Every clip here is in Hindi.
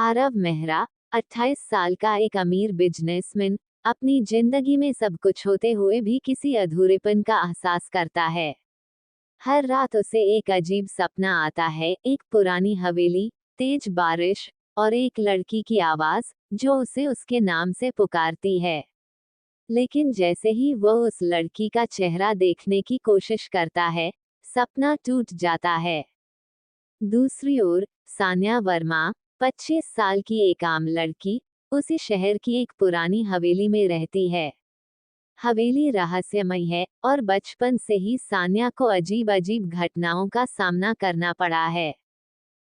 आरव मेहरा 28 साल का एक अमीर बिजनेसमैन अपनी जिंदगी में सब कुछ होते हुए भी किसी अधूरेपन का एहसास करता है। हर रात उसे एक अजीब सपना आता है, एक पुरानी हवेली, तेज बारिश और एक लड़की की आवाज जो उसे उसके नाम से पुकारती है। लेकिन जैसे ही वह उस लड़की का चेहरा देखने की कोशिश करता है, सपना टूट जाता है। दूसरी ओर सान्या वर्मा 25 साल की एक आम लड़की उसी शहर की एक पुरानी हवेली में रहती है। हवेली रहस्यमय है और बचपन से ही सान्या को अजीब अजीब घटनाओं का सामना करना पड़ा है।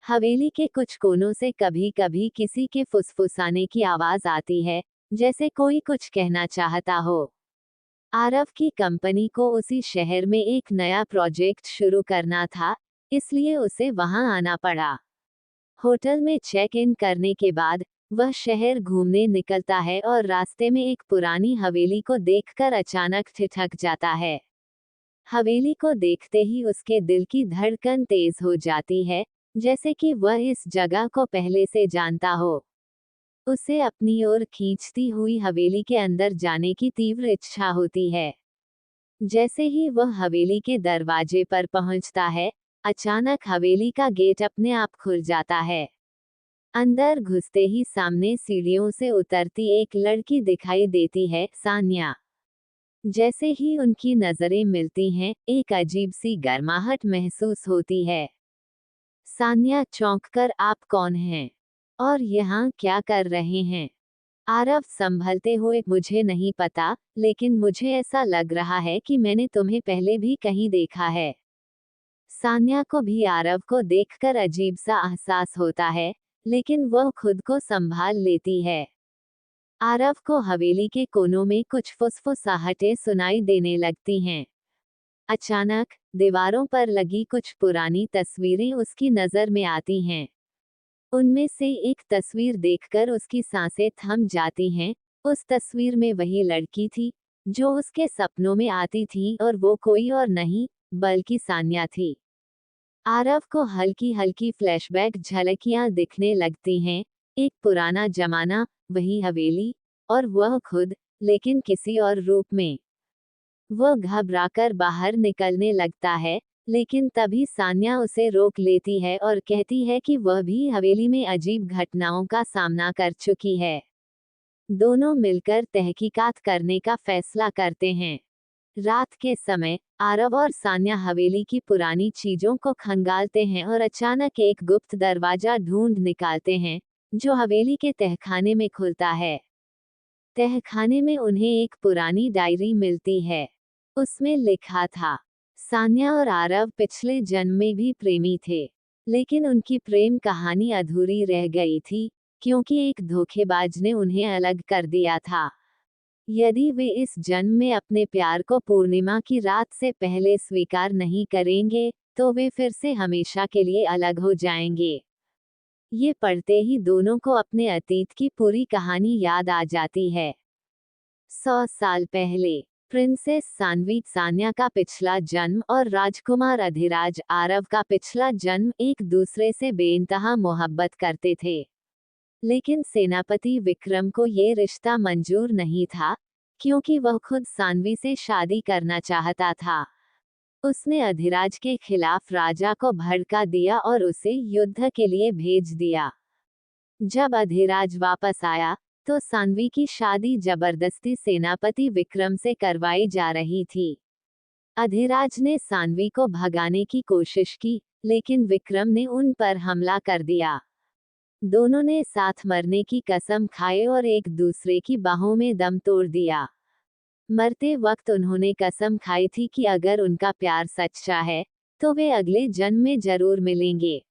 हवेली के कुछ कोनों से कभी कभी किसी के फुसफुसाने की आवाज आती है, जैसे कोई कुछ कहना चाहता हो। आरव की कंपनी को उसी शहर में एक नया प्रोजेक्ट शुरू करना था, इसलिए उसे वहां आना पड़ा। होटल में चेक इन करने के बाद वह शहर घूमने निकलता है और रास्ते में एक पुरानी हवेली को देखकर अचानक ठिठक जाता है। हवेली को देखते ही उसके दिल की धड़कन तेज हो जाती है, जैसे कि वह इस जगह को पहले से जानता हो। उसे अपनी ओर खींचती हुई हवेली के अंदर जाने की तीव्र इच्छा होती है। जैसे ही वह हवेली के दरवाजे पर पहुंचता है, अचानक हवेली का गेट अपने आप खुल जाता है। अंदर घुसते ही सामने सीढ़ियों से उतरती एक लड़की दिखाई देती है, सान्या। जैसे ही उनकी नजरें मिलती हैं, एक अजीब सी गर्माहट महसूस होती है। सान्या चौंककर, आप कौन हैं? और यहाँ क्या कर रहे हैं? आरव संभलते हुए, मुझे नहीं पता, लेकिन मुझे ऐसा लग रहा है कि मैंने तुम्हें पहले भी कहीं देखा है। सान्या को भी आरव को देखकर अजीब सा एहसास होता है, लेकिन वह खुद को संभाल लेती है। आरव को हवेली के कोनों में कुछ फुसफुसाहटें सुनाई देने लगती हैं। अचानक दीवारों पर लगी कुछ पुरानी तस्वीरें उसकी नजर में आती हैं। उनमें से एक तस्वीर देखकर उसकी सांसें थम जाती हैं। उस तस्वीर में वही लड़की थी जो उसके सपनों में आती थी, और वो कोई और नहीं बल्कि सान्या थी। आरव को हल्की हल्की फ्लैशबैक झलकियां दिखने लगती हैं, एक पुराना जमाना, वही हवेली, और वह खुद, लेकिन किसी और रूप में। वह घबराकर बाहर निकलने लगता है, लेकिन तभी सान्या उसे रोक लेती है और कहती है कि वह भी हवेली में अजीब घटनाओं का सामना कर चुकी है। दोनों मिलकर तहकीकात करने का फैसला करते हैं। रात के समय आरव और सान्या हवेली की पुरानी चीजों को खंगालते हैं और अचानक एक गुप्त दरवाजा ढूंढ निकालते हैं, जो हवेली के तहखाने में खुलता है। तहखाने में उन्हें एक पुरानी डायरी मिलती है। उसमें लिखा था, सान्या और आरव पिछले जन्म में भी प्रेमी थे, लेकिन उनकी प्रेम कहानी अधूरी रह गई थी, क्योंकि एक धोखेबाज ने उन्हें अलग कर दिया था। यदि वे इस जन्म में अपने प्यार को पूर्णिमा की रात से पहले स्वीकार नहीं करेंगे, तो वे फिर से हमेशा के लिए अलग हो जाएंगे। ये पढ़ते ही दोनों को अपने अतीत की पूरी कहानी याद आ जाती है। 100 साल पहले प्रिंसेस सान्वी सान्या का पिछला जन्म और राजकुमार अधिराज आरव का पिछला जन्म एक दूसरे से बेइंतहा मोहब्बत करते थे। लेकिन सेनापति विक्रम को ये रिश्ता मंजूर नहीं था, क्योंकि वह खुद सान्वी से शादी करना चाहता था। उसने अधिराज के खिलाफ राजा को भड़का दिया और उसे युद्ध के लिए भेज दिया। जब अधिराज वापस आया, तो सान्वी की शादी जबरदस्ती सेनापति विक्रम से करवाई जा रही थी। अधिराज ने सान्वी को भगाने की कोशिश की, लेकिन विक्रम ने उन पर हमला कर दिया। दोनों ने साथ मरने की कसम खाई और एक दूसरे की बाहों में दम तोड़ दिया। मरते वक्त उन्होंने कसम खाई थी कि अगर उनका प्यार सच्चा है, तो वे अगले जन्म में जरूर मिलेंगे।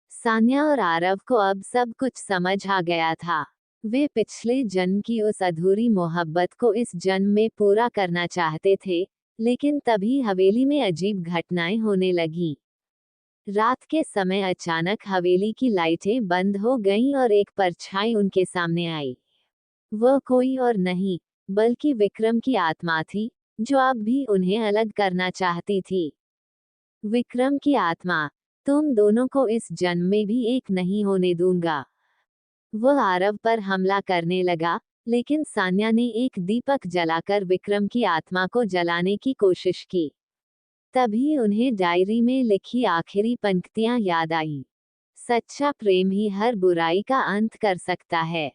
सान्या और आरव को अब सब कुछ समझ आ गया था। वे पिछले जन्म की उस अधूरी मोहब्बत को इस जन्म में पूरा करना चाहते थे, लेकिन तभी हवेली में अजीब घटनाएं होने लगीं। रात के समय अचानक हवेली की लाइटें बंद हो गईं और एक परछाई उनके सामने आई। वह कोई और नहीं बल्कि विक्रम की आत्मा थी, जो अब भी उन्हें अलग करना चाहती थी। विक्रम की आत्मा, तुम दोनों को इस जन्म में भी एक नहीं होने दूंगा। वह आरव पर हमला करने लगा, लेकिन सान्या ने एक दीपक जलाकर विक्रम की आत्मा को जलाने की कोशिश की। तभी उन्हें डायरी में लिखी आखिरी पंक्तियां याद आईं। सच्चा प्रेम ही हर बुराई का अंत कर सकता है।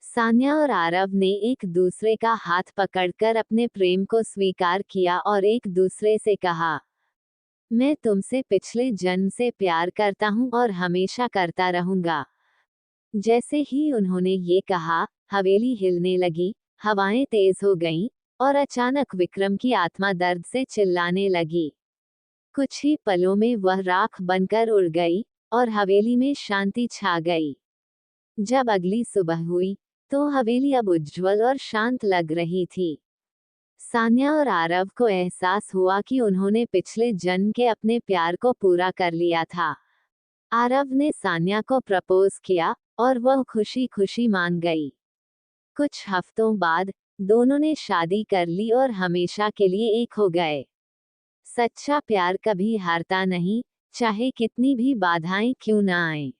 सान्या और आरव ने एक दूसरे का हाथ पकड़कर अपने प्रेम को स्वीकार किया और एक दूसरे से कहा, मैं तुमसे पिछले जन्म से प्यार करता हूँ और हमेशा करता रहूंगा। जैसे ही उन्होंने ये कहा, हवेली हिलने लगी, हवाएं तेज हो गईं, और अचानक विक्रम की आत्मा दर्द से चिल्लाने लगी। कुछ ही पलों में वह राख बनकर उड़ गई और हवेली में शांति छा गई। जब अगली सुबह हुई, तो हवेली अब उज्ज्वल और शांत लग रही थी। सान्या और आरव को एहसास हुआ कि उन्होंने पिछले जन्म के अपने प्यार को पूरा कर लिया था। आरव ने सान्या को प्रपोज किया और वह खुशी खुशी मान गई। कुछ हफ्तों बाद दोनों ने शादी कर ली और हमेशा के लिए एक हो गए। सच्चा प्यार कभी हारता नहीं, चाहे कितनी भी बाधाएं क्यों न आएं।